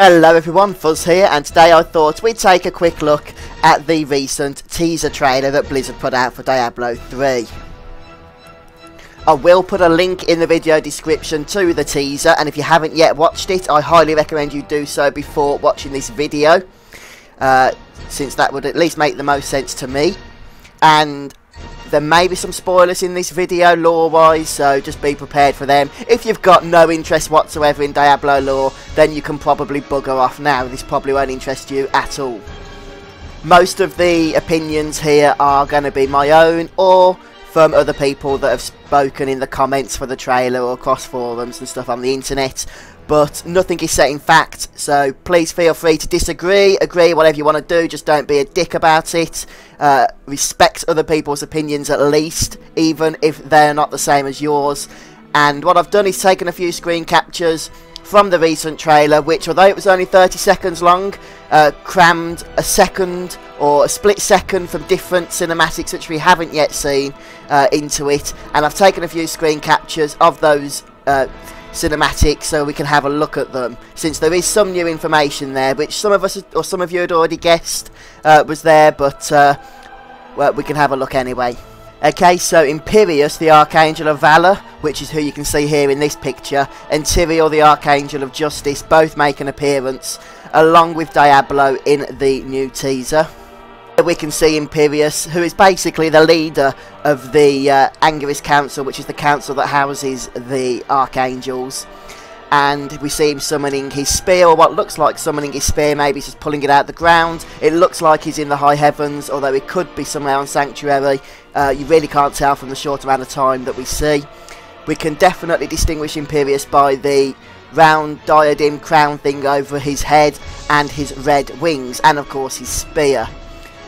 Hello everyone, Fuzz here, and today I thought we'd take a quick look at the recent teaser trailer that Blizzard put out for Diablo 3. I will put a link in the video description to the teaser, and if you haven't yet watched it, I highly recommend you do so before watching this video, since that would at least make the most sense to me. And there may be some spoilers in this video lore-wise, so just be prepared for them. If you've got no interest whatsoever in Diablo lore, then you can probably bugger off now. This probably won't interest you at all. Most of the opinions here are going to be my own, or from other people that have spoken in the comments for the trailer or across forums and stuff on the internet. But nothing is set in fact, so please feel free to disagree, agree, whatever you want to do, just don't be a dick about it. Respect other people's opinions at least, even if they're not the same as yours. And what I've done is taken a few screen captures from the recent trailer, which, although it was only 30 seconds long, crammed a second or a split second from different cinematics which we haven't yet seen into it. And I've taken a few screen captures of those cinematics so we can have a look at them, since there is some new information there which some of us or some of you had already guessed was there, but well, we can have a look anyway. Okay, so Imperius, the Archangel of Valor, which is who you can see here in this picture, and Tyrael, the Archangel of Justice, both make an appearance along with Diablo in the new teaser. We can see Imperius, who is basically the leader of the Angerus Council, which is the council that houses the Archangels. And we see him summoning his spear, or what looks like summoning his spear. Maybe he's just pulling it out of the ground. It looks like he's in the high heavens, although it could be somewhere on Sanctuary. You really can't tell from the short amount of time that we see. We can definitely distinguish Imperius by the round diadem crown thing over his head and his red wings, and of course his spear.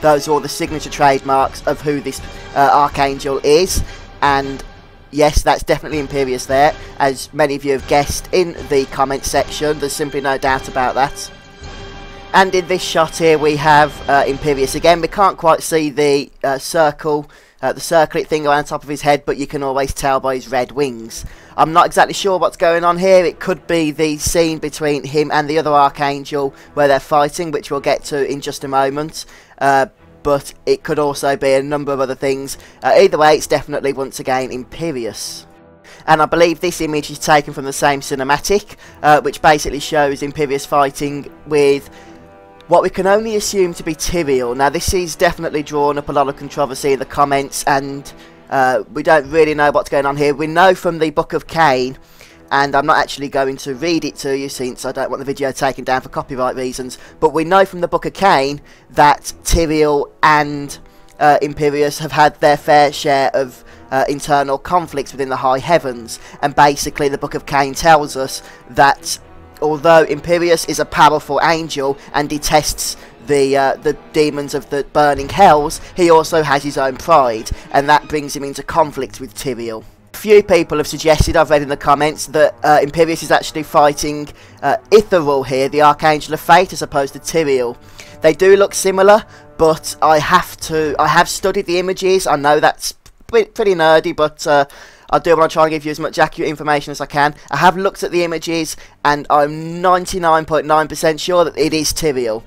Those are all the signature trademarks of who this Archangel is, and yes, that's definitely Imperius there, as many of you have guessed in the comment section. There's simply no doubt about that. And in this shot here we have Imperius again. We can't quite see the circlet thing around top of his head, but you can always tell by his red wings. I'm not exactly sure what's going on here. It could be the scene between him and the other Archangel where they're fighting, which we'll get to in just a moment. But it could also be a number of other things. Either way, it's definitely, once again, Imperius. And I believe this image is taken from the same cinematic, which basically shows Imperius fighting with what we can only assume to be Tyrael. Now, this is definitely drawn up a lot of controversy in the comments, and we don't really know what's going on here. We know from the Book of Cain, and I'm not actually going to read it to you since I don't want the video taken down for copyright reasons, but we know from the Book of Cain that Tyrael and Imperius have had their fair share of internal conflicts within the high heavens. And basically the Book of Cain tells us that although Imperius is a powerful angel and detests the demons of the burning hells, he also has his own pride, and that brings him into conflict with Tyrael. Few people have suggested, I've read in the comments, that Imperius is actually fighting Tyrael here, the Archangel of Fate, as opposed to Tyrael. They do look similar, but I have studied the images. I know that's pretty nerdy, but I do want to try and give you as much accurate information as I can. I have looked at the images, and I'm 99.9% sure that it is Tyrael,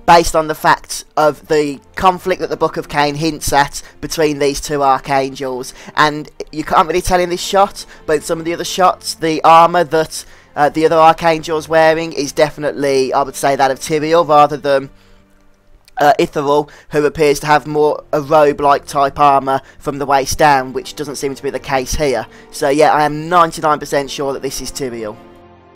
based on the fact of the conflict that the Book of Cain hints at between these two Archangels. And you can't really tell in this shot, but in some of the other shots, the armour that the other Archangel's wearing is definitely, I would say, that of Tyrael, rather than Tyrael, who appears to have more a robe-like type armour from the waist down, which doesn't seem to be the case here. So yeah, I am 99% sure that this is Tyrael.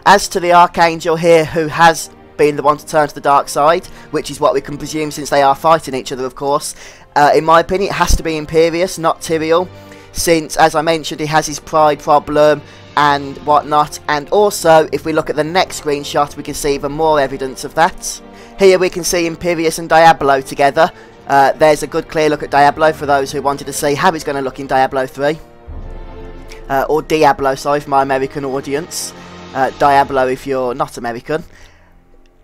As to the Archangel here, who has being the one to turn to the dark side, which is what we can presume since they are fighting each other, of course. In my opinion, it has to be Imperius, not Tyrael, since, as I mentioned, he has his pride problem and whatnot. And also, if we look at the next screenshot, we can see even more evidence of that. Here we can see Imperius and Diablo together. There's a good clear look at Diablo for those who wanted to see how he's going to look in Diablo 3. Or Diablo, sorry, for my American audience. Diablo if you're not American.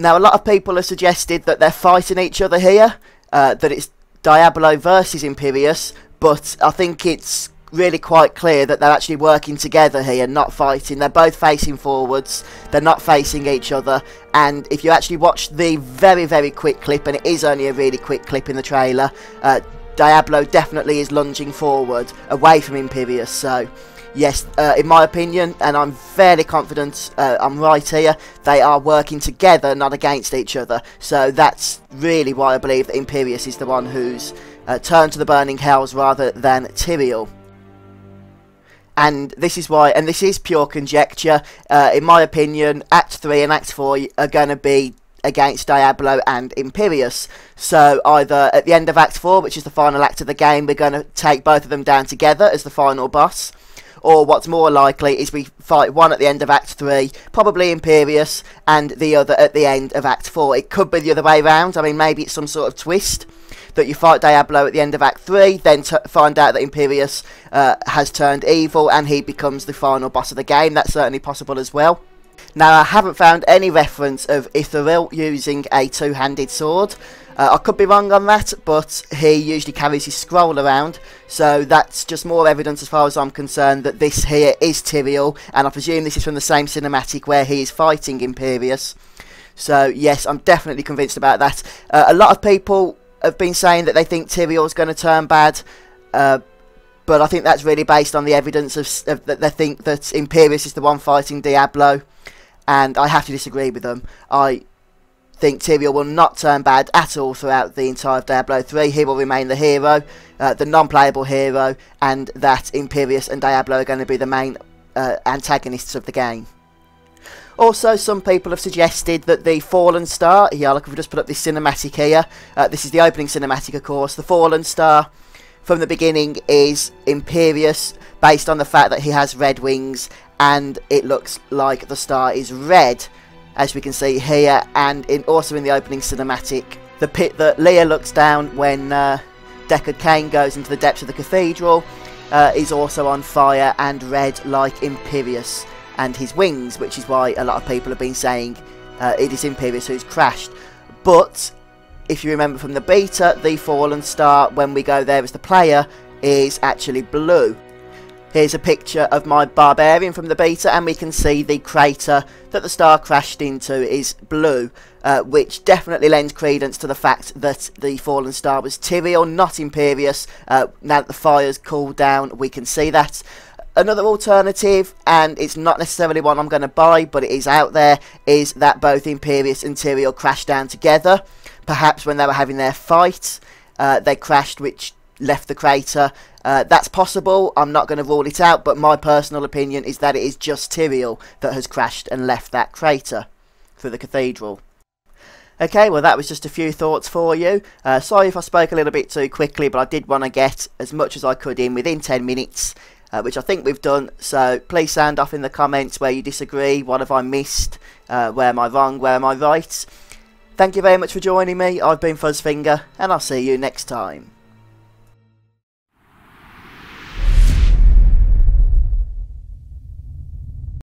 Now, a lot of people have suggested that they're fighting each other here, that it's Diablo versus Imperius, but I think it's really quite clear that they're actually working together here, not fighting. They're both facing forwards, they're not facing each other, and if you actually watch the very, very quick clip, and it is only a really quick clip in the trailer, Diablo definitely is lunging forward, away from Imperius. So yes, in my opinion, and I'm fairly confident I'm right here, they are working together, not against each other. So that's really why I believe that Imperius is the one who's turned to the Burning Hells rather than Tyrael. And this is why, and this is pure conjecture, in my opinion, Act 3 and Act 4 are going to be against Diablo and Imperius. So either at the end of Act 4, which is the final act of the game, we're going to take both of them down together as the final boss. Or what's more likely is we fight one at the end of Act 3, probably Imperius, and the other at the end of Act 4. It could be the other way around. I mean, maybe it's some sort of twist that you fight Diablo at the end of Act 3, then find out that Imperius has turned evil and he becomes the final boss of the game. That's certainly possible as well. Now, I haven't found any reference of Tyrael using a two-handed sword. I could be wrong on that, but he usually carries his scroll around, so that's just more evidence as far as I'm concerned that this here is Tyrael, and I presume this is from the same cinematic where he is fighting Imperius. So yes, I'm definitely convinced about that. A lot of people have been saying that they think Tyrael's going to turn bad, but I think that's really based on the evidence of that they think that Imperius is the one fighting Diablo, and I have to disagree with them. I think Tyrael will not turn bad at all throughout the entire Diablo 3. He will remain the hero, the non-playable hero, and that Imperius and Diablo are going to be the main antagonists of the game. Also, some people have suggested that the Fallen Star, yeah, look, we've just put up this cinematic here. This is the opening cinematic, of course. The Fallen Star, from the beginning, is Imperius, based on the fact that he has red wings, and it looks like the star is red, as we can see here, and also in the opening cinematic. The pit that Leah looks down when Deckard Cain goes into the depths of the cathedral is also on fire and red like Imperius and his wings, which is why a lot of people have been saying it is Imperius who's crashed. But if you remember from the beta, the Fallen Star, when we go there as the player, is actually blue. Here's a picture of my barbarian from the beta, and we can see the crater that the star crashed into is blue, which definitely lends credence to the fact that the Fallen Star was Tyrael, not Imperius. Now that the fire's cooled down, we can see that. Another alternative, and it's not necessarily one I'm going to buy, but it is out there, is that both Imperius and Tyrael crashed down together. Perhaps when they were having their fight, they crashed, which left the crater. That's possible. I'm not going to rule it out, but my personal opinion is that it is just Tyrael that has crashed and left that crater through the cathedral. Okay, well that was just a few thoughts for you. Sorry if I spoke a little bit too quickly, but I did want to get as much as I could in within 10 minutes, which I think we've done. So please sound off in the comments where you disagree. What have I missed? Where am I wrong? Where am I right? Thank you very much for joining me. I've been Fuzzfinger, and I'll see you next time.